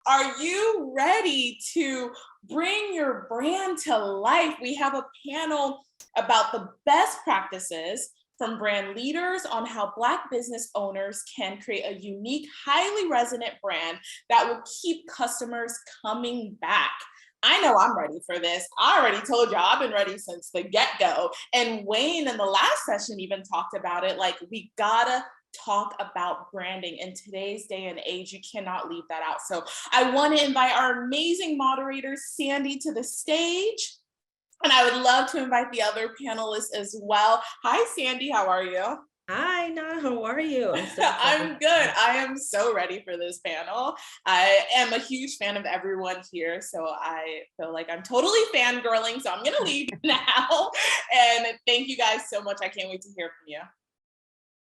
Are you ready to bring your brand to life? We have a panel about the best practices from brand leaders on how Black business owners can create a unique, highly resonant brand that will keep customers coming back. I know I'm ready for this. I already told y'all I've been ready since the get-go. And Wayne in the last session even talked about it. Like, we gotta talk about branding in today's day and age. You cannot leave that out. So I want to invite our amazing moderator, Sandy, to the stage. And I would love to invite the other panelists as well. Hi, Sandy, how are you? Hi, Na, how are you? I'm good. I am so ready for this panel. I am a huge fan of everyone here, so I feel like I'm totally fangirling, so I'm gonna leave now. And thank you guys so much. I can't wait to hear from you.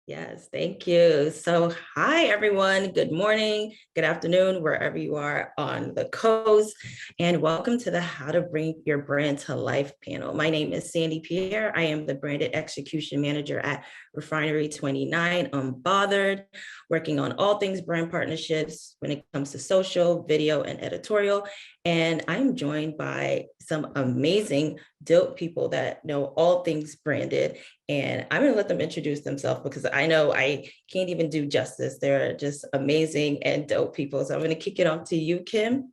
Yes, thank you. So hi, everyone. Good morning, good afternoon, wherever you are on the coast. And welcome to the How to Bring Your Brand to Life panel. My name is Sandy Pierre. I am the Branded Execution Manager at Refinery 29 Unbothered, working on all things brand partnerships when it comes to social, video, and editorial. And I'm joined by some amazing, dope people that know all things branded. And I'm going to let them introduce themselves because I know I can't even do justice. They're just amazing and dope people. So I'm going to kick it off to you, Kim.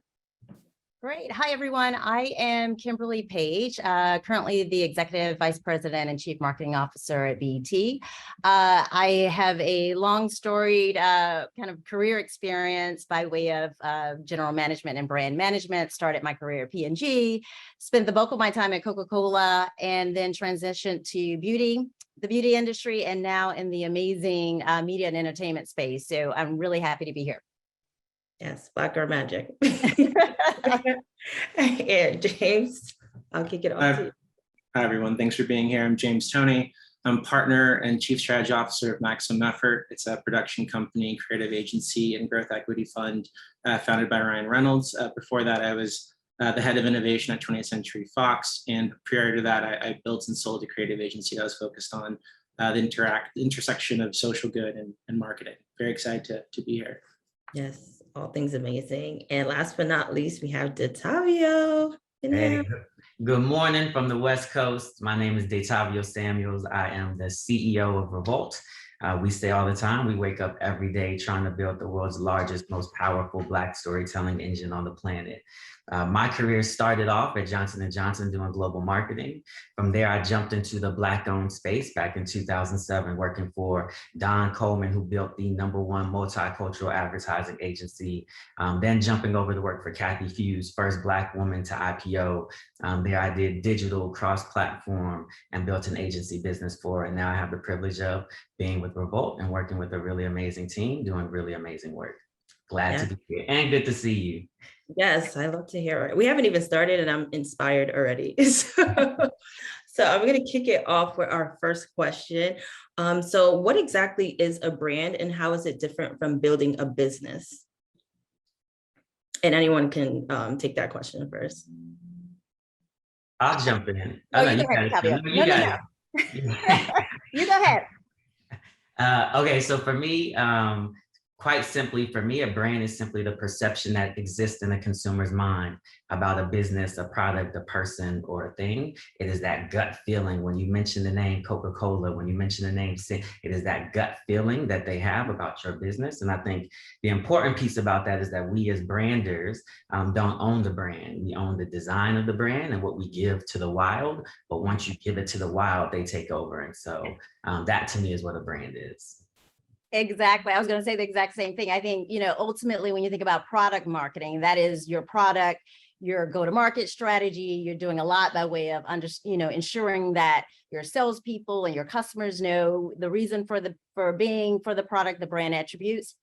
Great. Hi, everyone. I am Kimberly Paige, currently the Executive Vice President and Chief Marketing Officer at BET. I have a long storied kind of career experience by way of general management and brand management. Started my career at P&G, spent the bulk of my time at Coca-Cola, and then transitioned to the beauty industry, and now in the amazing media and entertainment space. So I'm really happy to be here. Yes, Black Girl Magic. And James, I'll kick it off to you. Hi, everyone. Thanks for being here. I'm James Toney. I'm partner and chief strategy officer of Maximum Effort. It's a production company, creative agency, and growth equity fund founded by Ryan Reynolds. Before that, I was the head of innovation at 20th Century Fox. And prior to that, I built and sold a creative agency that was focused on the intersection of social good and marketing. Very excited to be here. Yes. All things amazing. And last but not least, we have Detavio. Hey, good morning from the West Coast. My name is Detavio Samuels. I am the CEO of REVOLT. We say all the time, we wake up every day trying to build the world's largest, most powerful Black storytelling engine on the planet. My career started off at Johnson & Johnson doing global marketing. From there, I jumped into the Black-owned space back in 2007, working for Don Coleman, who built the #1 multicultural advertising agency. Then jumping over to work for Kathy Hughes, first Black woman to IPO. There I did digital cross-platform and built an agency business for, and now I have the privilege of being with REVOLT and working with a really amazing team, doing really amazing work. Glad to be here and good to see you. Yes, I love to hear it. We haven't even started and I'm inspired already. So I'm going to kick it off with our first question. So what exactly is a brand and how is it different from building a business? And anyone can take that question first. I'll jump in. Oh, you go ahead, Fabio. You go ahead. Okay, so for me, quite simply, for me, a brand is simply the perception that exists in a consumer's mind about a business, a product, a person, or a thing. It is that gut feeling. When you mention the name Coca-Cola, when you mention the name, it is that gut feeling that they have about your business. And I think the important piece about that is that we as branders don't own the brand. We own the design of the brand and what we give to the wild. But once you give it to the wild, they take over. And so that to me is what a brand is. Exactly. I was going to say the exact same thing. I think, ultimately, when you think about product marketing, that is your product, your go-to-market strategy. You're doing a lot by way of ensuring that your salespeople and your customers know the reason for the product, the brand attributes.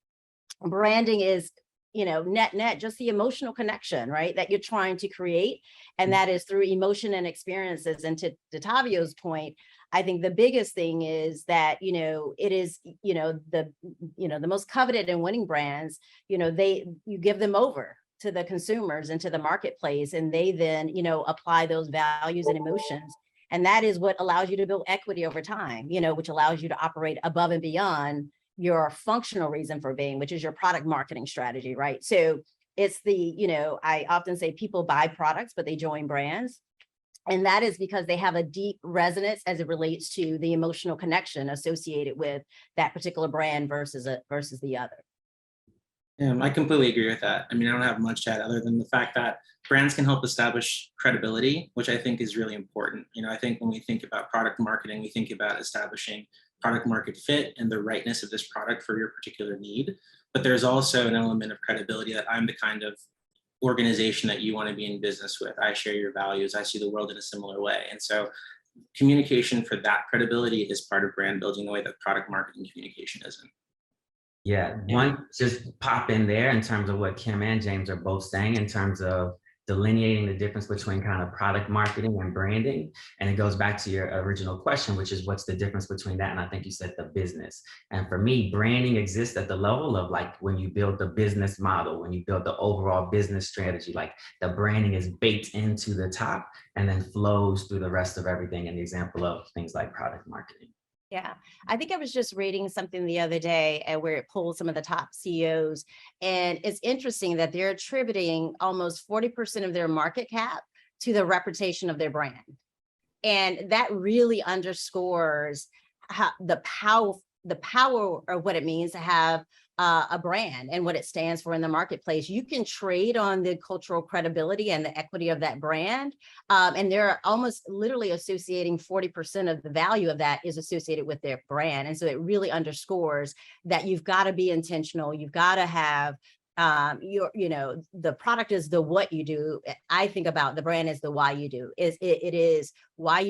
Branding is, net, just the emotional connection, right, that you're trying to create. And that is through emotion and experiences. And to Detavio's point, I think the biggest thing is that, it is, the most coveted and winning brands, you give them over to the consumers and to the marketplace, and they then, apply those values and emotions. And that is what allows you to build equity over time, which allows you to operate above and beyond your functional reason for being, which is your product marketing strategy, right? So It's I often say people buy products, but they join brands. And that is because they have a deep resonance as it relates to the emotional connection associated with that particular brand versus the other. I completely agree with that. I mean, I don't have much to add other than the fact that brands can help establish credibility, which I think is really important. I think when we think about product marketing, we think about establishing product market fit and the rightness of this product for your particular need. But there's also an element of credibility that I'm the kind of organization that you want to be in business with. I share your values. I see the world in a similar way. And so communication for that credibility is part of brand building the way that product marketing communication isn't. Yeah, one just pop in there in terms of what Kim and James are both saying in terms of delineating the difference between kind of product marketing and branding. And it goes back to your original question, which is what's the difference between that? And I think you said the business. And for me, branding exists at the level of like when you build the business model, when you build the overall business strategy, like the branding is baked into the top and then flows through the rest of everything. And the example of things like product marketing. Yeah, I think I was just reading something the other day where it pulled some of the top CEOs, and it's interesting that they're attributing almost 40% of their market cap to the reputation of their brand. And that really underscores how the power of what it means to have a brand and what it stands for in the marketplace. You can trade on the cultural credibility and the equity of that brand. And they're almost literally associating 40% of the value of that is associated with their brand. And so it really underscores that you've got to be intentional. You've got to have the product is the what you do. I think about the brand as the why you do. It is why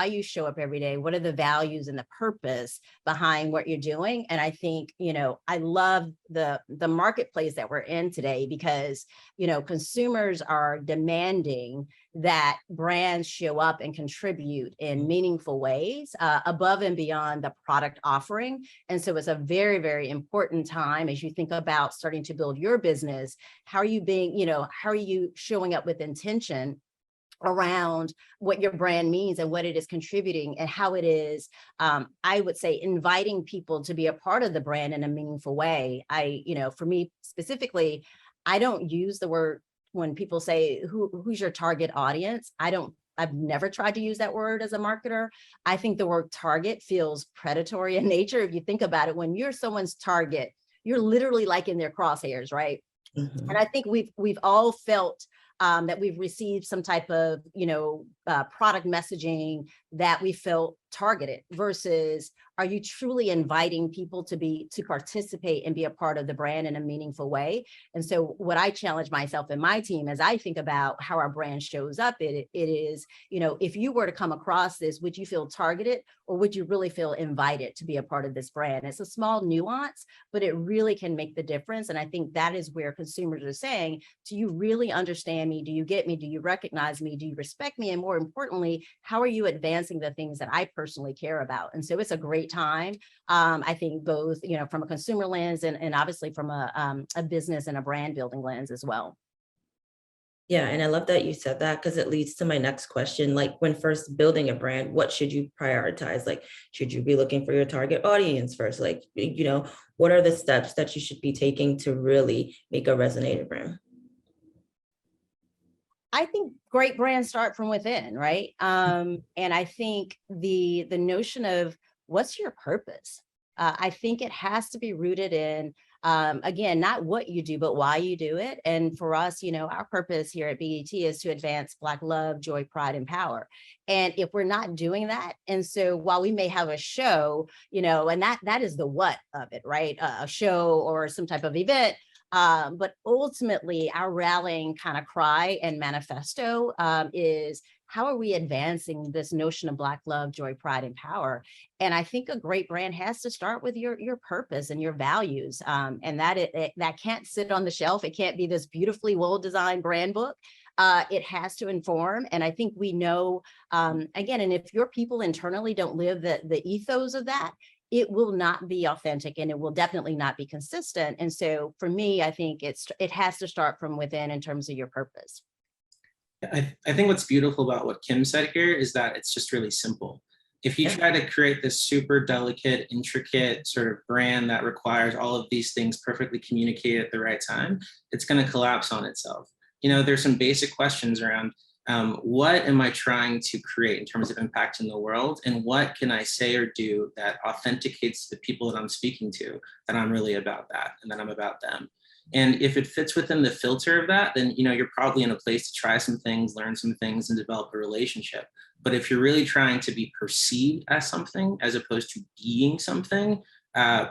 you show up every day. What are the values and the purpose behind what you're doing? And I think, I love the marketplace that we're in today because, consumers are demanding that brands show up and contribute in meaningful ways above and beyond the product offering. And so it's a very, very important time as you think about starting to build your business. How are you showing up with intention around what your brand means and what it is contributing and how it is, I would say, inviting people to be a part of the brand in a meaningful way. For me specifically, I don't use the word when people say, who's your target audience? I've never tried to use that word as a marketer. I think the word target feels predatory in nature. If you think about it, when you're someone's target, you're literally like in their crosshairs, right? Mm-hmm. And I think we've all felt that we've received some type of, product messaging that we felt targeted versus are you truly inviting people to participate and be a part of the brand in a meaningful way? And so what I challenge myself and my team as I think about how our brand shows up, it is, if you were to come across this, would you feel targeted or would you really feel invited to be a part of this brand? It's a small nuance, but it really can make the difference. And I think that is where consumers are saying, do you really understand me? Do you get me? Do you recognize me? Do you respect me? And more importantly, how are you advancing the things that I personally care about? And so it's a great time. I think both, from a consumer lens and obviously from a business and a brand building lens as well. Yeah, and I love that you said that because it leads to my next question. Like when first building a brand, what should you prioritize? Like, should you be looking for your target audience first? Like, what are the steps that you should be taking to really make a resonator brand? I think great brands start from within, right? And I think the notion of what's your purpose? I think it has to be rooted in, again, not what you do, but why you do it. And for us, our purpose here at BET is to advance Black love, joy, pride, and power. And if we're not doing that, and so while we may have a show, and that is the what of it, right? A show or some type of event. But ultimately, our rallying kind of cry and manifesto is how are we advancing this notion of Black love, joy, pride, and power? And I think a great brand has to start with your purpose and your values, and that can't sit on the shelf. It can't be this beautifully well-designed brand book. It has to inform. And I think we know, again, and if your people internally don't live the ethos of that, it will not be authentic and it will definitely not be consistent. And so for me, I think it has to start from within in terms of your purpose. I think what's beautiful about what Kim said here is that it's just really simple. If you try to create this super delicate, intricate sort of brand that requires all of these things perfectly communicated at the right time, it's going to collapse on itself. There's some basic questions around what am I trying to create in terms of impact in the world? And what can I say or do that authenticates the people that I'm speaking to, that I'm really about that and that I'm about them? And if it fits within the filter of that, then you're probably in a place to try some things, learn some things, and develop a relationship. But if you're really trying to be perceived as something as opposed to being something,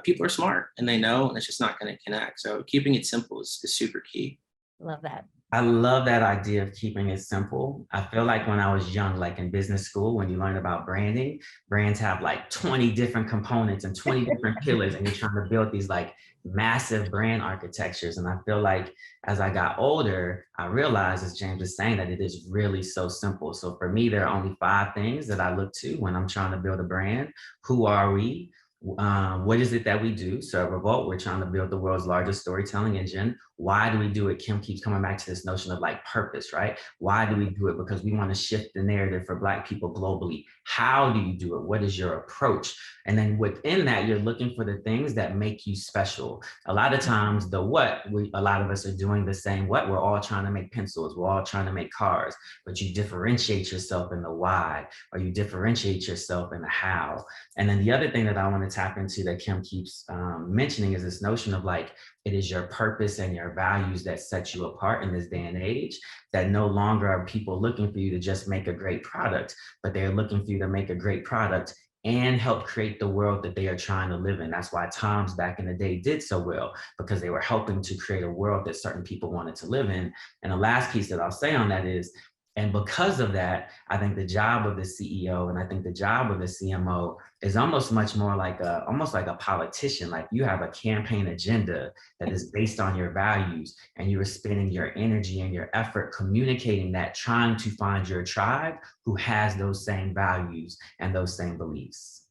people are smart and they know, and it's just not going to connect. So keeping it simple is super key. Love that. I love that idea of keeping it simple. I feel like when I was young, like in business school, when you learn about branding, brands have like 20 different components and 20 different pillars, and you're trying to build these like massive brand architectures. And I feel like as I got older, I realized, as James was saying, that it is really so simple. So for me, there are only 5 things that I look to when I'm trying to build a brand. Who are we? What is it that we do? So at REVOLT, we're trying to build the world's largest storytelling engine. Why do we do it? Kim keeps coming back to this notion of like purpose, right? Why do we do it? Because we want to shift the narrative for Black people globally. How do you do it? What is your approach? And then within that, you're looking for the things that make you special. A lot of times the what, a lot of us are doing the same what. We're all trying to make pencils. We're all trying to make cars, but you differentiate yourself in the why, or you differentiate yourself in the how. And then the other thing that I want to tap into that Kim keeps mentioning is this notion of like, it is your purpose and your values that set you apart in this day and age, that no longer are people looking for you to just make a great product, but they're looking for you to make a great product and help create the world that they are trying to live in. That's why Tom's back in the day did so well, because they were helping to create a world that certain people wanted to live in. And the last piece that I'll say on that is, and because of that, I think the job of the CEO and I think the job of the CMO is almost much more like almost like a politician. Like you have a campaign agenda that is based on your values, and you are spending your energy and your effort communicating that, trying to find your tribe who has those same values and those same beliefs.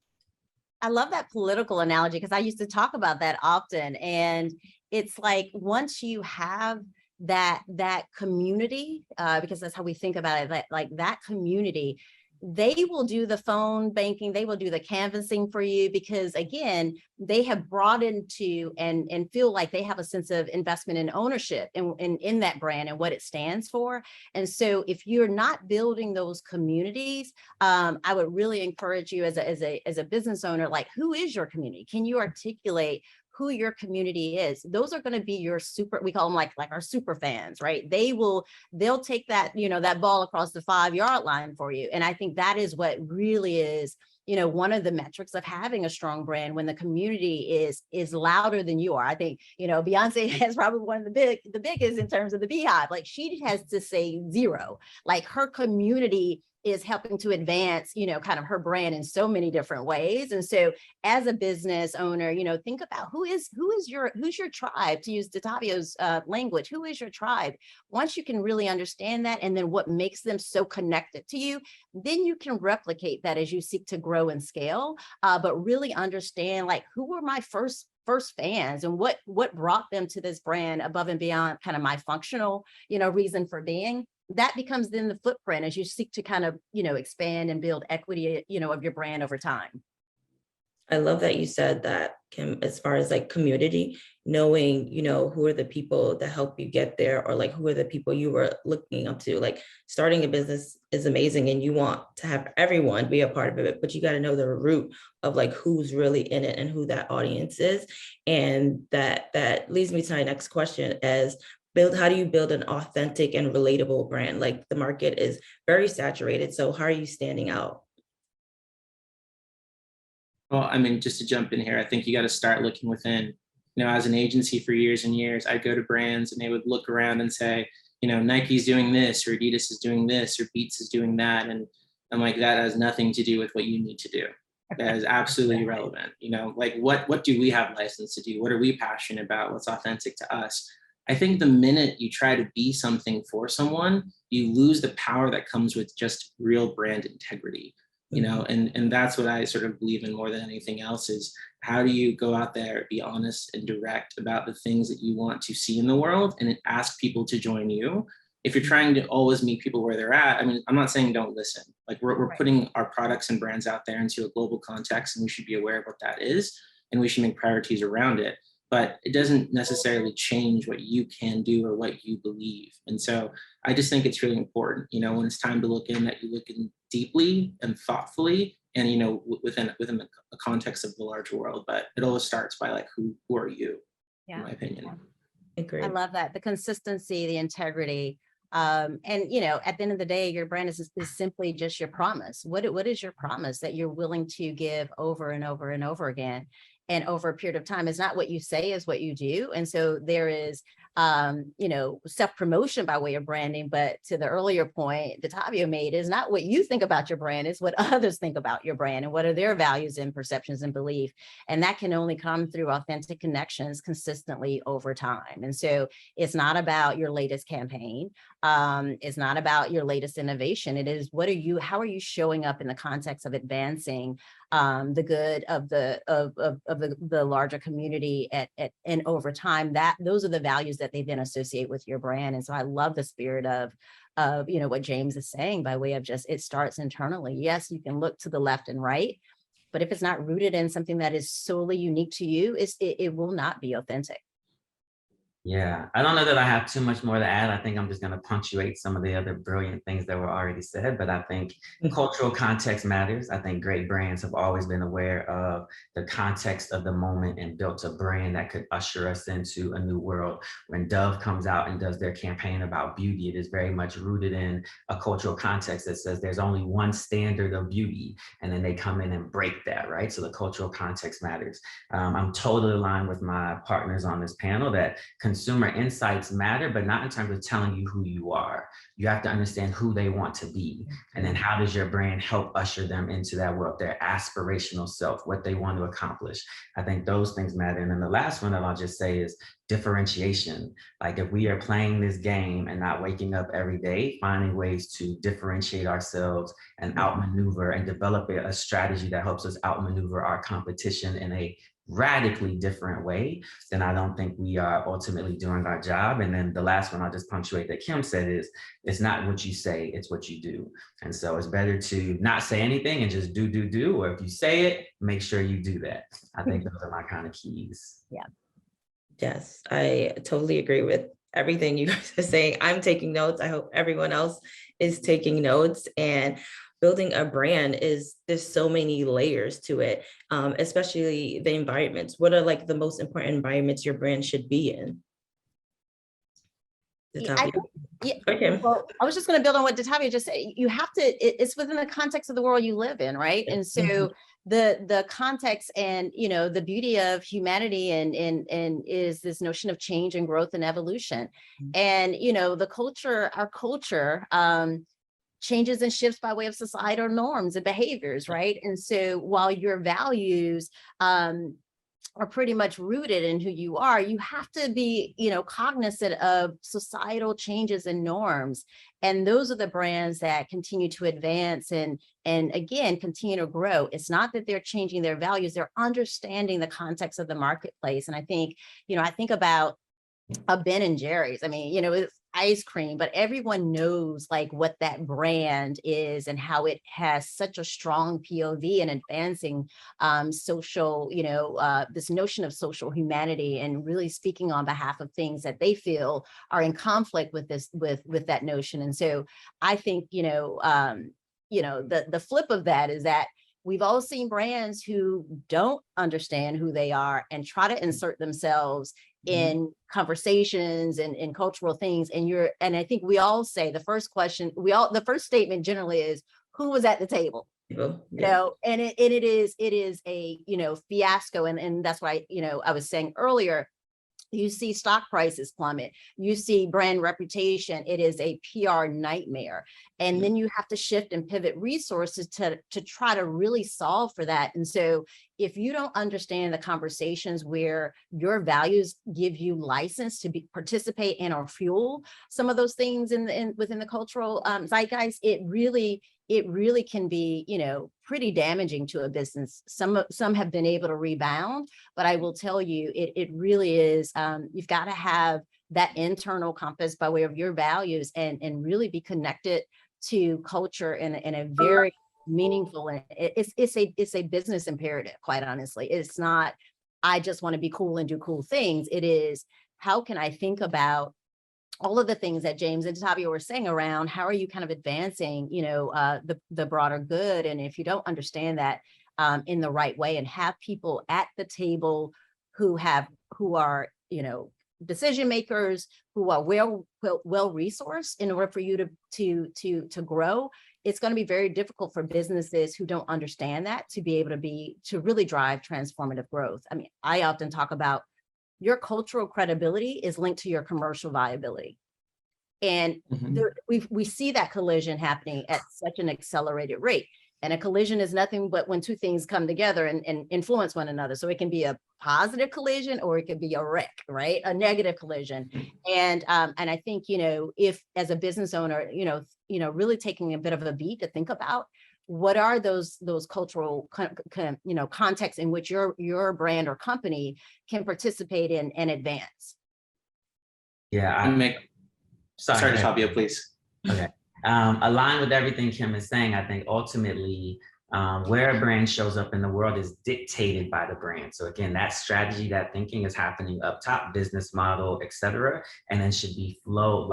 I love that political analogy because I used to talk about that often. And it's like once you have that community, because that's how we think about it, that community, they will do the phone banking, they will do the canvassing for you, because again, they have brought into and feel like they have a sense of investment and ownership in that brand and what it stands for. And so if you're not building those communities, I would really encourage you as a business owner, like, who is your community? Can you articulate who your community is? Those are going to be your we call them like our super fans, right? They'll take that, that ball across the 5-yard line for you. And I think that is what really is, one of the metrics of having a strong brand, when the community is louder than you are. I think, Beyonce has probably one of the biggest in terms of the Beehive. Like she has to say zero, like her community is helping to advance, kind of her brand in so many different ways. And so as a business owner, think about who's your tribe, to use Detavio's language. Who is your tribe? Once you can really understand that, and then what makes them so connected to you, then you can replicate that as you seek to grow and scale, but really understand, like, who were my first fans and what brought them to this brand above and beyond kind of my functional, reason for being. That becomes then the footprint as you seek to kind of, expand and build equity, of your brand over time. I love that you said that, Kim, as far as like community, knowing, who are the people that help you get there, or like who are the people you were looking up to. Like starting a business is amazing and you want to have everyone be a part of it, but you got to know the root of like who's really in it and who that audience is. And that leads me to my next question as how do you build an authentic and relatable brand? Like the market is very saturated. So how are you standing out? Well, I mean, just to jump in here, I think you got to start looking within. As an agency for years and years, I'd go to brands and they would look around and say, Nike's doing this, or Adidas is doing this, or Beats is doing that. And I'm like, that has nothing to do with what you need to do. That is absolutely irrelevant. Like what do we have license to do? What are we passionate about? What's authentic to us? I think the minute you try to be something for someone, you lose the power that comes with just real brand integrity, and that's what I sort of believe in more than anything else is, how do you go out there, be honest and direct about the things that you want to see in the world and ask people to join you, if you're trying to always meet people where they're at, I mean, I'm not saying don't listen. Like we're Right. putting our products and brands out there into a global context, and we should be aware of what that is, and we should make priorities around it. But it doesn't necessarily change what you can do or what you believe. And so I just think it's really important, you know, when it's time to look in, that you look in deeply and thoughtfully, and, you know, within a context of the larger world. But it always starts by like, who are you, in my opinion. Agreed. I love that. The consistency, the integrity. And you know, at the end of the day, your brand is simply just your promise. What is your promise that you're willing to give over and over and over again? And over a period of time, is not what you say, is what you do. And so there is, you know, self-promotion by way of branding. But to the earlier point Detavio made, is not what you think about your brand, is what others think about your brand and what are their values and perceptions and belief. And that can only come through authentic connections consistently over time. And so it's not about your latest campaign. It's not about your latest innovation. It is, how are you showing up in the context of advancing the good of the larger community and over time, that those are the values that they then associate with your brand. And so I love the spirit of you know, what James is saying by way of just, it starts internally. Yes, you can look to the left and right, but if it's not rooted in something that is solely unique to you, it will not be authentic. Yeah, I don't know that I have too much more to add. I think I'm just going to punctuate some of the other brilliant things that were already said, but I think cultural context matters. I think great brands have always been aware of the context of the moment and built a brand that could usher us into a new world. When Dove comes out and does their campaign about beauty, it is very much rooted in a cultural context that says there's only one standard of beauty, and then they come in and break that, right? So the cultural context matters. I'm totally aligned with my partners on this panel that consumer insights matter, but not in terms of telling you who you are. You have to understand who they want to be. And then how does your brand help usher them into that world, their aspirational self, what they want to accomplish. I think those things matter. And then the last one that I'll just say is differentiation. Like if we are playing this game and not waking up every day, finding ways to differentiate ourselves and outmaneuver and develop a strategy that helps us outmaneuver our competition in a radically different way, then I don't think we are ultimately doing our job. And then the last one I'll just punctuate that Kim said is, it's not what you say, it's what you do. And so it's better to not say anything and just do, or if you say it, make sure you do that. I think those are my kind of keys. Yeah. Yes, I totally agree with everything you guys are saying. I'm taking notes. I hope everyone else is taking notes. And building a brand there's so many layers to it, especially the environments. What are like the most important environments your brand should be in? Okay. Well, I was just going to build on what Detavio just said. You have to, it's within the context of the world you live in, right? And so the context and, you know, the beauty of humanity and is this notion of change and growth and evolution. And, you know, our culture, changes and shifts by way of societal norms and behaviors, right? And so while your values are pretty much rooted in who you are, you have to be, you know, cognizant of societal changes and norms. And those are the brands that continue to advance and again, continue to grow. It's not that they're changing their values, they're understanding the context of the marketplace. And I think, you know, I think about a Ben and Jerry's. I mean, you know, it's ice cream, but everyone knows like what that brand is and how it has such a strong POV in advancing social, you know, this notion of social humanity and really speaking on behalf of things that they feel are in conflict with this, with that notion. And so I think, you know, the flip of that is that we've all seen brands who don't understand who they are and try to insert themselves in conversations and in cultural things. And I think we all say the first statement generally is, who was at the table? You know, and it is a, you know, fiasco. And that's why, you know, I was saying earlier, you see stock prices plummet, you see brand reputation, it is a PR nightmare. And then you have to shift and pivot resources to try to really solve for that. And so if you don't understand the conversations where your values give you license to participate in or fuel some of those things within the cultural zeitgeist, it really can be, you know, pretty damaging to a business. Some have been able to rebound, but I will tell you, it really is, you've got to have that internal compass by way of your values and really be connected to culture in a very meaningful, and it's a business imperative, quite honestly. It's not, I just want to be cool and do cool things. It is, how can I think about all of the things that James and Detavio were saying around how are you kind of advancing, the broader good? And if you don't understand that in the right way and have people at the table who are, decision makers, who are well resourced in order for you to grow, it's going to be very difficult for businesses who don't understand that to be able to really drive transformative growth. I mean, I often talk about your cultural credibility is linked to your commercial viability. And we see that collision happening at such an accelerated rate. And a collision is nothing but when two things come together and influence one another. So it can be a positive collision or it could be a wreck, right? A negative collision. And I think, if as a business owner, really taking a bit of a beat to think about what are those cultural contexts in which your brand or company can participate in and advance. Yeah, sorry, Detavio, please. Okay. Aligned with everything Kim is saying, I think ultimately where a brand shows up in the world is dictated by the brand. So again, that strategy, that thinking is happening up top, business model, et cetera, and then should be flow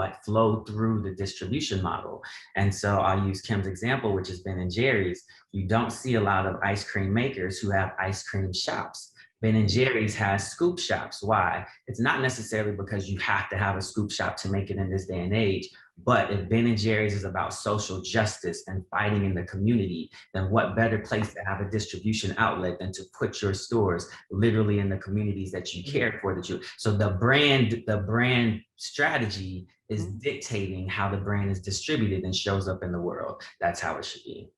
through the distribution model. And so I'll use Kim's example, which is Ben & Jerry's. You don't see a lot of ice cream makers who have ice cream shops. Ben & Jerry's has scoop shops. Why? It's not necessarily because you have to have a scoop shop to make it in this day and age, but if Ben & Jerry's is about social justice and fighting in the community, then what better place to have a distribution outlet than to put your stores literally in the communities that you care for, so the brand strategy is dictating how the brand is distributed and shows up in the world. That's how it should be.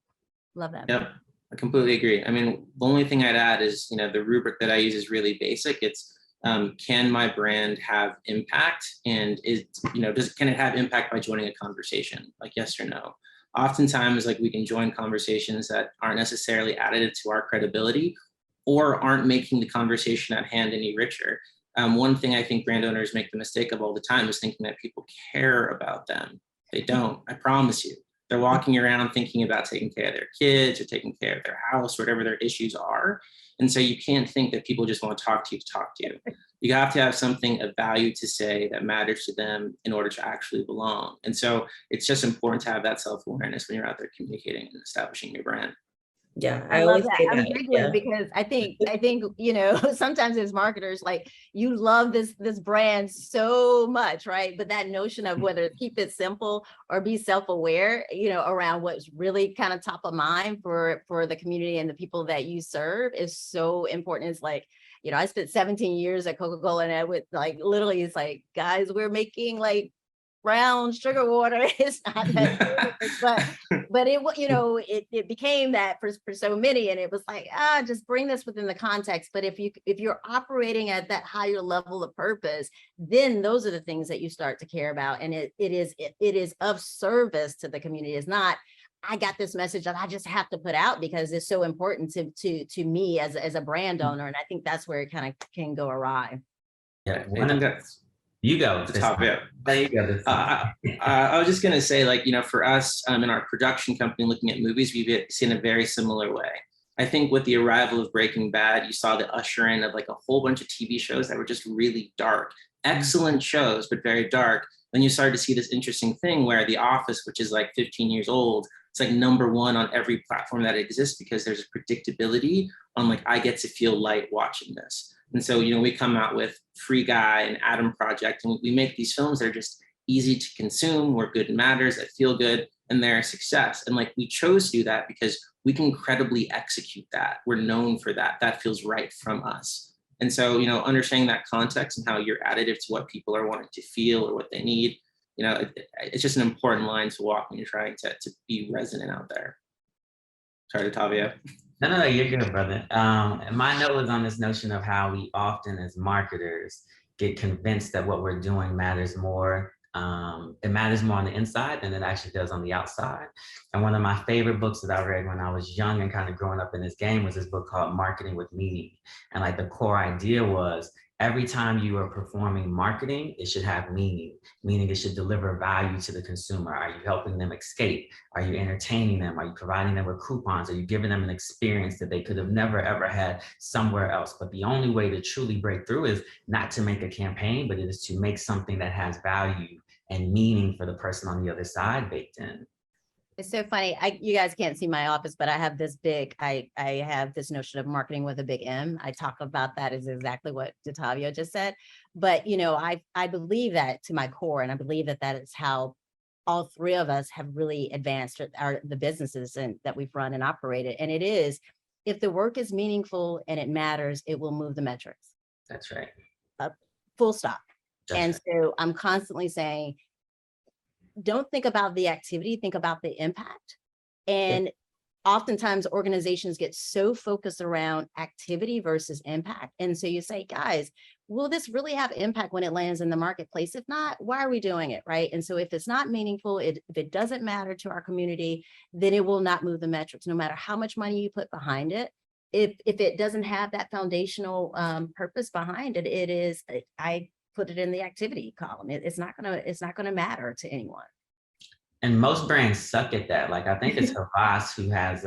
Love that. Yep. I completely agree. I mean, the only thing I'd add is, the rubric that I use is really basic. It's, can my brand have impact? And can it have impact by joining a conversation? Like yes or no? Oftentimes, we can join conversations that aren't necessarily additive to our credibility or aren't making the conversation at hand any richer. One thing I think brand owners make the mistake of all the time is thinking that people care about them. They don't, I promise you. They're walking around thinking about taking care of their kids or taking care of their house, whatever their issues are. And so you can't think that people just want to talk to you. You have to have something of value to say that matters to them in order to actually belong. And so it's just important to have that self-awareness when you're out there communicating and establishing your brand. Yeah, I love that. I'm giggling because I think sometimes as marketers, you love this brand so much, right? But that notion of whether to keep it simple or be self-aware, around what's really kind of top of mind for the community and the people that you serve is so important. It's I spent 17 years at Coca-Cola, and I would literally, it's guys, we're making brown sugar water. It's not that but it it became that for so many, and it was just bring this within the context. But if you're operating at that higher level of purpose, then those are the things that you start to care about, and it is of service to the community. It's not, I got this message that I just have to put out because it's so important to me as a brand owner, and I think that's where it kind of can go awry. Yeah, I think that's you go. Detavio. There you go. I was just going to say, for us in our production company looking at movies, we've seen a very similar way. I think with the arrival of Breaking Bad, you saw the usher in of a whole bunch of TV shows that were just really dark. Excellent shows, but very dark. Then you started to see this interesting thing where The Office, which is 15 years old, it's number one on every platform that exists because there's a predictability on I get to feel light watching this. And so, we come out with Free Guy and Adam Project, and we make these films that are just easy to consume, where good matters, that feel good, and they're a success. And we chose to do that because we can credibly execute that. We're known for that. That feels right from us. And so, understanding that context and how you're additive to what people are wanting to feel or what they need, it's just an important line to walk when you're trying to be resonant out there. Sorry, Detavio. No, you're good, brother. My note was on this notion of how we often as marketers get convinced that what we're doing matters more. It matters more on the inside than it actually does on the outside. And one of my favorite books that I read when I was young and kind of growing up in this game was this book called Marketing with Meaning. And the core idea was, Every time you are performing marketing, it should have meaning, meaning it should deliver value to the consumer. Are you helping them escape? Are you entertaining them? Are you providing them with coupons? Are you giving them an experience that they could have never, ever had somewhere else? But the only way to truly break through is not to make a campaign, but it is to make something that has value and meaning for the person on the other side baked in. It's so funny. You guys can't see my office, but I have this big, I have this notion of marketing with a big M. I talk about that as exactly what Detavio just said. But, you know, I believe that to my core, and I believe that that is how all three of us have really advanced the businesses that we've run and operated. And it is, if the work is meaningful and it matters, it will move the metrics. That's right. Full stop. That's and right. so I'm constantly saying, don't think about the activity, think about the impact. And oftentimes organizations get so focused around activity versus impact. And so you say, guys, will this really have impact when it lands in the marketplace? If not, why are we doing it, right? And so if it's not meaningful, if it doesn't matter to our community, then it will not move the metrics, no matter how much money you put behind it. If it doesn't have that foundational purpose behind it, it is, I put it in the activity column. It's not gonna matter to anyone. And most brands suck at that. Like, I think it's Havas who has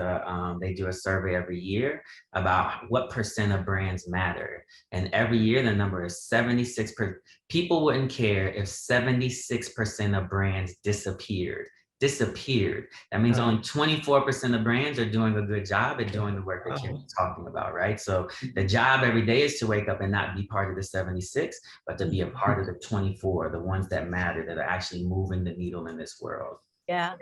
they do a survey every year about what % of brands matter. And every year the number is 76%. People wouldn't care if 76% of brands disappeared. That means only 24% of brands are doing a good job at doing the work that Kim's talking about, right? So the job every day is to wake up and not be part of the 76, but to be a part of the 24, the ones that matter, that are actually moving the needle in this world. Yeah,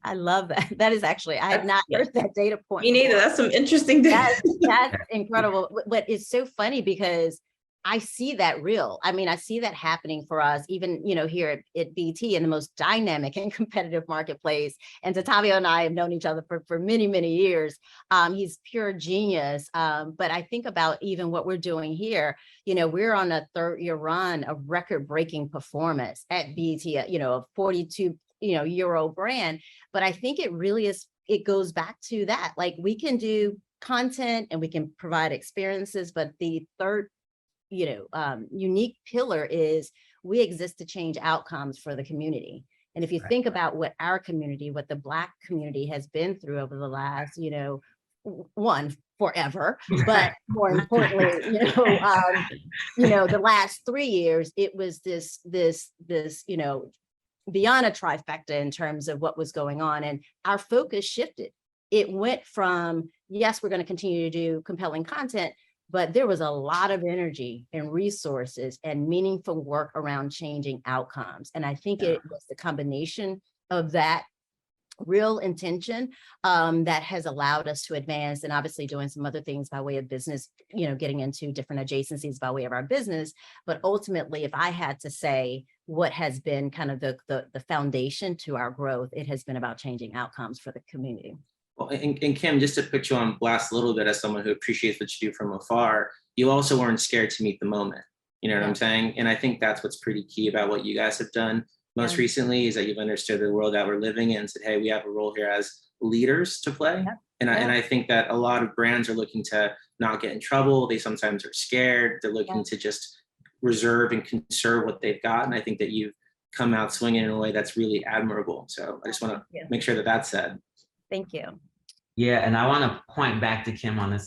I love that. That is actually, I had not heard that data point. Me neither. That's some interesting data. That's incredible. But it's so funny because I see that real. I mean, I see that happening for us, even, you know, here at BT, in the most dynamic and competitive marketplace. And Detavio and I have known each other for many, many years. He's pure genius. But I think about even what we're doing here. You know, we're on a 3rd-year run of record-breaking performance at BT, you know, a 42 euro brand. But I think it really is, it goes back to that. Like, we can do content and we can provide experiences, but the third unique pillar is we exist to change outcomes for the community. And if you think about what our community, what the Black community has been through over the last, forever, but more importantly, the last 3 years, it was this, beyond a trifecta in terms of what was going on. And our focus shifted. It went from, yes, we're going to continue to do compelling content, but there was a lot of energy and resources and meaningful work around changing outcomes. And I think it was the combination of that real intention that has allowed us to advance, and obviously doing some other things by way of business, getting into different adjacencies by way of our business. But ultimately, if I had to say what has been kind of the foundation to our growth, it has been about changing outcomes for the community. Well, and Kim, just to put you on blast a little bit as someone who appreciates what you do from afar, you also weren't scared to meet the moment. You know what I'm saying? And I think that's what's pretty key about what you guys have done most recently, is that you've understood the world that we're living in and said, hey, we have a role here as leaders to play. And I think that a lot of brands are looking to not get in trouble. They sometimes are scared. They're looking to just reserve and conserve what they've got. And I think that you've come out swinging in a way that's really admirable. So I just want to make sure that that's said. Thank you. Yeah, and I want to point back to Kim on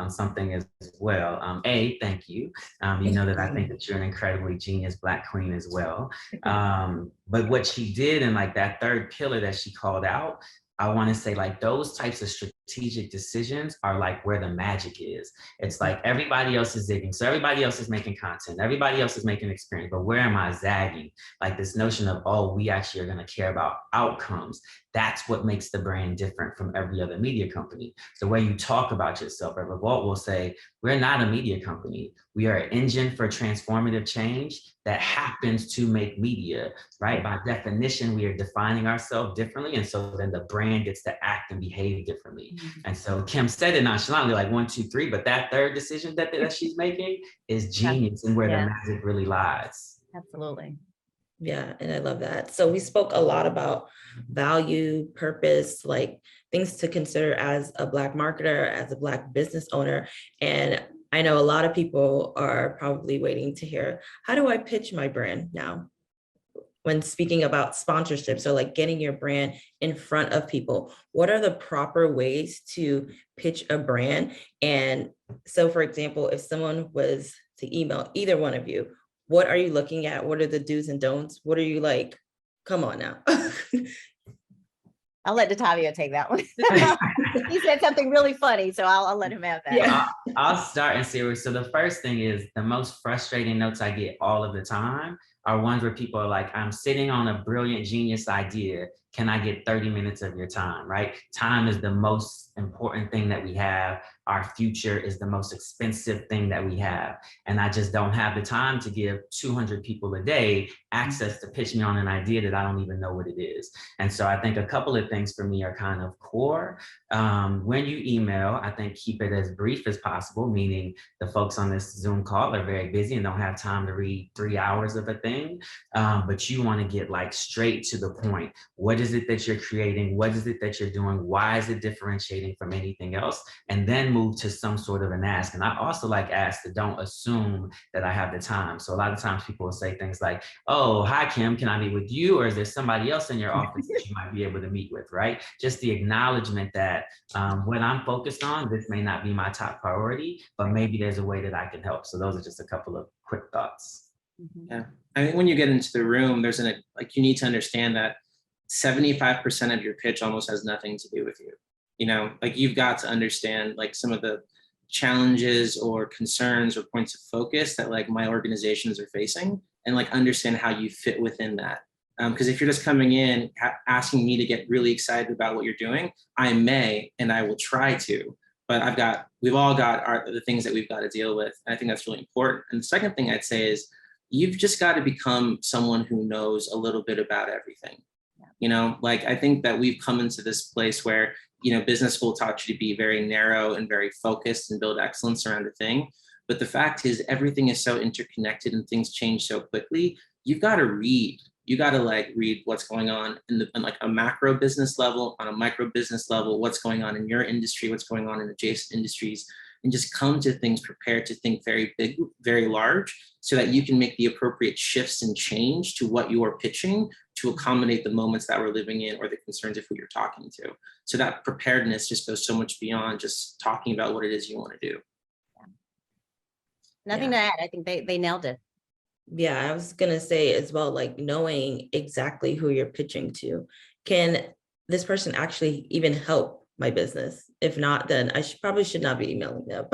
something as well. Thank you. You know that I think that you're an incredibly genius Black queen as well. But what she did, and like that third pillar that she called out, I want to say, like, those types of strategic decisions are like where the magic is. It's like everybody else is zigging. So everybody else is making content. Everybody else is making experience. But where am I zagging? Like this notion of, oh, we actually are going to care about outcomes. That's what makes the brand different from every other media company. So the way you talk about yourself, at REVOLT will say, we're not a media company. We are an engine for transformative change that happens to make media, right? By definition, we are defining ourselves differently. And so then the brand gets to act and behave differently. And so Kim said it nonchalantly, like 1, 2, 3, but that third decision that she's making is genius and where the magic really lies. Absolutely. Yeah, and I love that. So we spoke a lot about value, purpose, like things to consider as a Black marketer, as a Black business owner. And I know a lot of people are probably waiting to hear, how do I pitch my brand now? When speaking about sponsorships, so like getting your brand in front of people, what are the proper ways to pitch a brand? And so, for example, if someone was to email either one of you, what are you looking at? What are the do's and don'ts? What are you like? Come on now. I'll let Detavio take that one. He said something really funny, so I'll let him have that. Yeah. I'll start and see. So the first thing is the most frustrating notes I get all of the time are ones where people are like, I'm sitting on a brilliant genius idea. Can I get 30 minutes of your time, right? Time is the most important thing that we have. Our future is the most expensive thing that we have. And I just don't have the time to give 200 people a day access to pitch me on an idea that I don't even know what it is. And so I think a couple of things for me are kind of core. When you email, I think keep it as brief as possible, meaning the folks on this Zoom call are very busy and don't have time to read 3 hours of a thing. But you want to get like straight to the point. What is it that you're creating? What is it that you're doing? Why is it differentiating from anything else? And then move to some sort of an ask. And I also like ask that don't assume that I have the time. So a lot of times people will say things like, oh, hi, Kim, can I meet with you? Or is there somebody else in your office that you might be able to meet with, right? Just the acknowledgement that when I'm focused on, this may not be my top priority, but maybe there's a way that I can help. So those are just a couple of quick thoughts. Yeah, I think when you get into the room, there's you need to understand that 75% of your pitch almost has nothing to do with you. You know, like you've got to understand like some of the challenges or concerns or points of focus that like my organizations are facing, and like understand how you fit within that. Because if you're just coming in asking me to get really excited about what you're doing, I may and I will try to, but we've all got the things that we've got to deal with. And I think that's really important. And the second thing I'd say is you've just got to become someone who knows a little bit about everything. You know, like I think that we've come into this place where, you know, business school taught you to be very narrow and very focused and build excellence around a thing. But the fact is everything is so interconnected and things change so quickly. You've got to read. You got to like read what's going on in like a macro business level, on a micro business level, what's going on in your industry, what's going on in adjacent industries, and just come to things prepared to think very big, very large, so that you can make the appropriate shifts and change to what you are pitching to accommodate the moments that we're living in or the concerns of who you're talking to. So that preparedness just goes so much beyond just talking about what it is you want to do. Nothing to add. I think they nailed it. Yeah, I was gonna say as well, like knowing exactly who you're pitching to. Can this person actually even help my business? If not, then I probably should not be emailing them.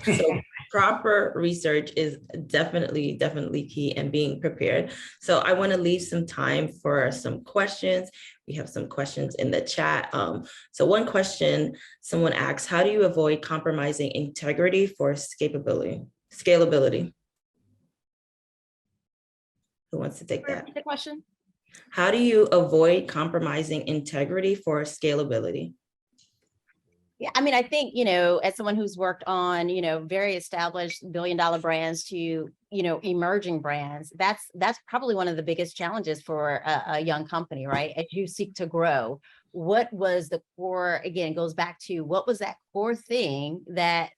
So proper research is definitely key, and being prepared. So I want to leave some time for some questions. We have some questions in the chat. So one question someone asks, how do you avoid compromising integrity for scalability? Who wants to take that? Repeat the question. How do you avoid compromising integrity for scalability? Yeah, I mean, I think, you know, as someone who's worked on, you know, very established billion-dollar brands to, you know, emerging brands, that's probably one of the biggest challenges for a young company, right? As you seek to grow, what was the core? Again, goes back to what was that core thing that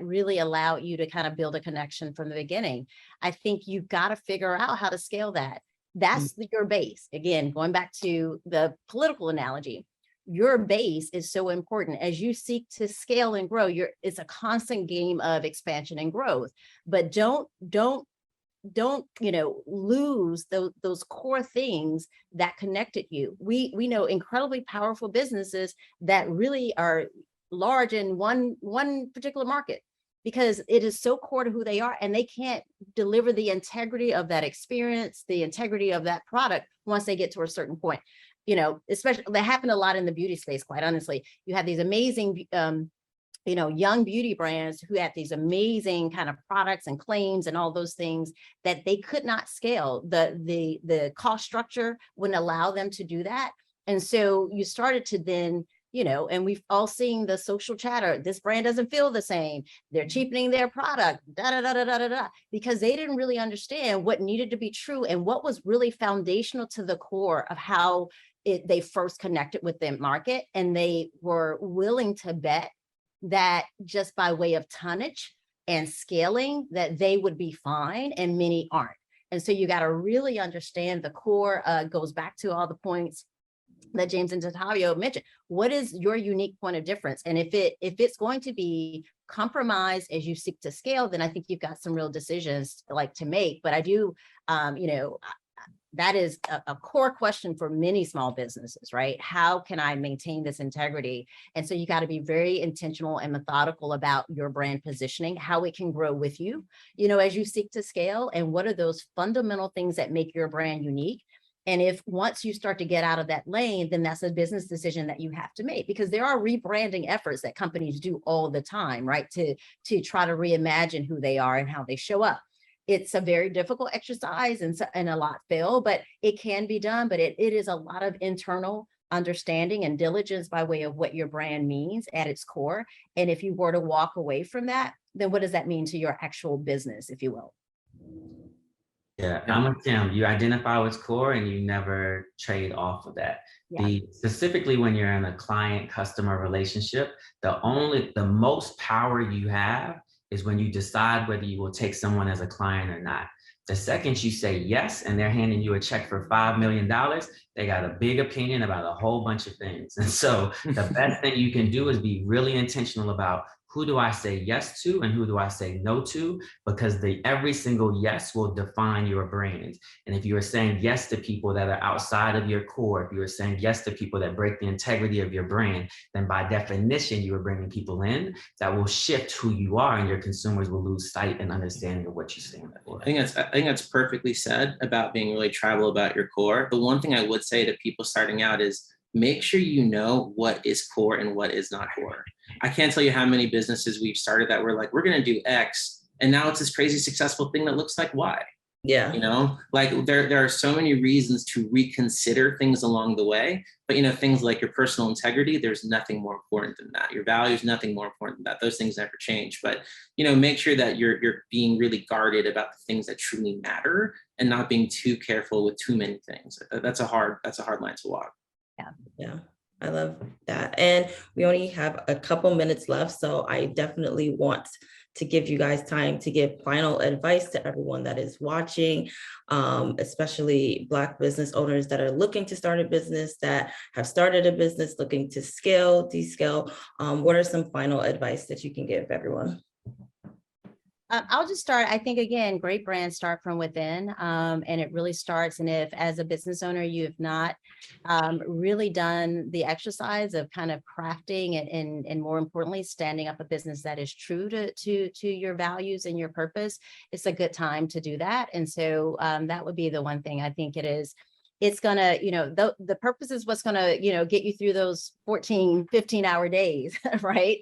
really allowed you to kind of build a connection from the beginning? I think you've got to figure out how to scale that. That's your base. Again, going back to the political analogy. Your base is so important as you seek to scale and grow. It's a constant game of expansion and growth, but don't you know, lose those core things that connected you. We know incredibly powerful businesses that really are large in one particular market because it is so core to who they are, and they can't deliver the integrity of that experience, the integrity of that product once they get to a certain point. You know, especially that happened a lot in the beauty space, quite honestly. You have these amazing, you know, young beauty brands who had these amazing kind of products and claims and all those things that they could not scale. The cost structure wouldn't allow them to do that. And so you started to then, you know, and we've all seen the social chatter. This brand doesn't feel the same. They're cheapening their product, because they didn't really understand what needed to be true and what was really foundational to the core of how they first connected with the market. And they were willing to bet that just by way of tonnage, and scaling that they would be fine and many aren't. And so you got to really understand the core, goes back to all the points that James and Detavio mentioned. What is your unique point of difference? And if it's going to be compromised as you seek to scale, then I think you've got some real decisions like to make. But I do, that is a core question for many small businesses, right? How can I maintain this integrity? And so you got to be very intentional and methodical about your brand positioning, how it can grow with you, as you seek to scale, and what are those fundamental things that make your brand unique. And if once you start to get out of that lane, then that's a business decision that you have to make, because there are rebranding efforts that companies do all the time, right? To try to reimagine who they are and how they show up. It's a very difficult exercise, and a lot fail, but it can be done. But it is a lot of internal understanding and diligence by way of what your brand means at its core. And if you were to walk away from that, then what does that mean to your actual business, if you will? Yeah, I'm with Kim. You identify what's core and you never trade off of that. Yeah. Specifically when you're in a client-customer relationship, the most power you have is when you decide whether you will take someone as a client or not. The second you say yes and they're handing you a check for $5 million, they got a big opinion about a whole bunch of things. And so the best thing you can do is be really intentional about who do I say yes to and who do I say no to, because every single yes will define your brand. And if you are saying yes to people that are outside of your core, if you are saying yes to people that break the integrity of your brand, then by definition, you are bringing people in that will shift who you are, and your consumers will lose sight and understanding of what you stand for. I think that's perfectly said about being really tribal about your core. The one thing I would say to people starting out is make sure you know what is core and what is not core. I can't tell you how many businesses we've started that were like, we're going to do X, and now it's this crazy successful thing that looks like Y. Yeah. Like there are so many reasons to reconsider things along the way, but things like your personal integrity, there's nothing more important than that. Your values, nothing more important than that. Those things never change. But make sure that you're being really guarded about the things that truly matter and not being too careful with too many things. That's a hard line to walk. Yeah, I love that. And we only have a couple minutes left, so I definitely want to give you guys time to give final advice to everyone that is watching, especially Black business owners that are looking to start a business, that have started a business, looking to scale, descale. What are some final advice that you can give everyone? I'll just start. I think, again, great brands start from within, and it really starts. And if, as a business owner, you have not really done the exercise of kind of crafting and more importantly, standing up a business that is true to your values and your purpose, it's a good time to do that. And so that would be the one thing I think it is. It's gonna, the purpose is what's gonna, get you through those 14, 15-hour days, right?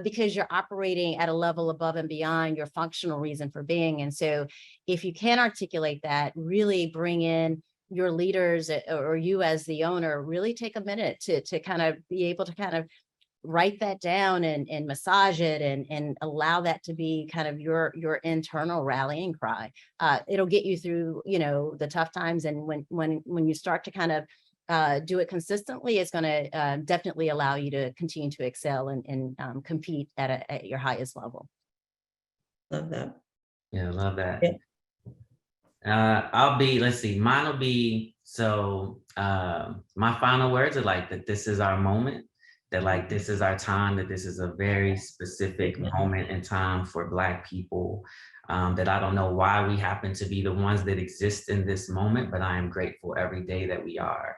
Because you're operating at a level above and beyond your functional reason for being. And so if you can articulate that, really bring in your leaders or you as the owner, really take a minute to kind of be able to kind of write that down and massage it and allow that to be kind of your internal rallying cry. It'll get you through, the tough times. And when you start to kind of do it consistently, it's going to definitely allow you to continue to excel and compete at your highest level. Love that. Yeah, love that. Yeah. Let's see, mine will be, so my final words are like that this is our moment, that like this is our time, that this is a very specific moment in time for Black people, that I don't know why we happen to be the ones that exist in this moment, but I am grateful every day that we are.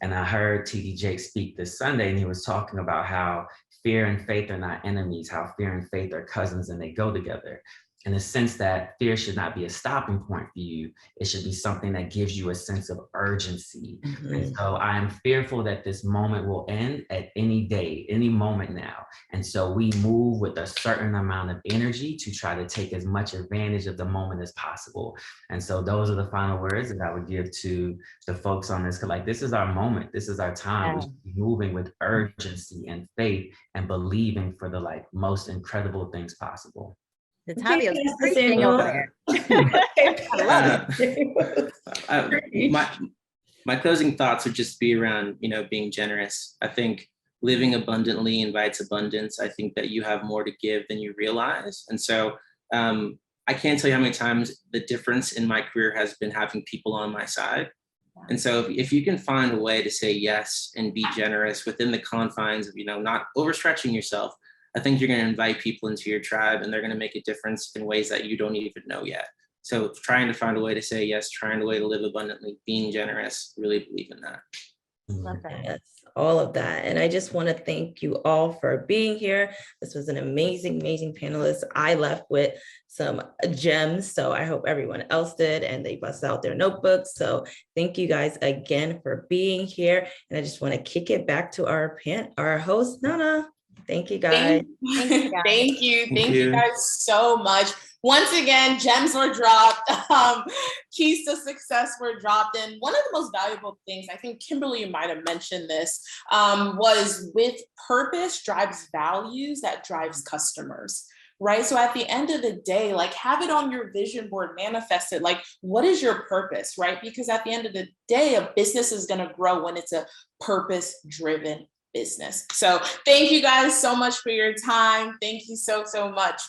And I heard T.D. Jakes speak this Sunday, and he was talking about how fear and faith are not enemies, how fear and faith are cousins and they go together. In the sense that fear should not be a stopping point for you. It should be something that gives you a sense of urgency. Mm-hmm. And so I am fearful that this moment will end at any day, any moment now. And so we move with a certain amount of energy to try to take as much advantage of the moment as possible. And so those are the final words that I would give to the folks on this, because like, this is our moment. This is our time. We should be moving with urgency and faith and believing for the like most incredible things possible. Detavio's preaching over there. I love it. My closing thoughts would just be around, being generous. I think living abundantly invites abundance. I think that you have more to give than you realize. And so I can't tell you how many times the difference in my career has been having people on my side. And so if you can find a way to say yes and be generous within the confines of, not overstretching yourself, I think you're going to invite people into your tribe and they're going to make a difference in ways that you don't even know yet. So trying to find a way to say yes, trying a way to live abundantly, being generous, really believe in that. Love that. Yes, all of that. And I just want to thank you all for being here. This was an amazing, amazing panelist. I left with some gems. So I hope everyone else did, and they busted out their notebooks. So thank you guys again for being here. And I just want to kick it back to our host, Nana. Thank you guys. Thank you guys so much. Once again, gems were dropped. Keys to success were dropped. And one of the most valuable things, I think Kimberly, you might have mentioned this, was with purpose drives values that drives customers. Right. So at the end of the day, like, have it on your vision board, manifest it. Like, what is your purpose? Right. Because at the end of the day, a business is going to grow when it's a purpose-driven business. So thank you guys so much for your time. Thank you so much.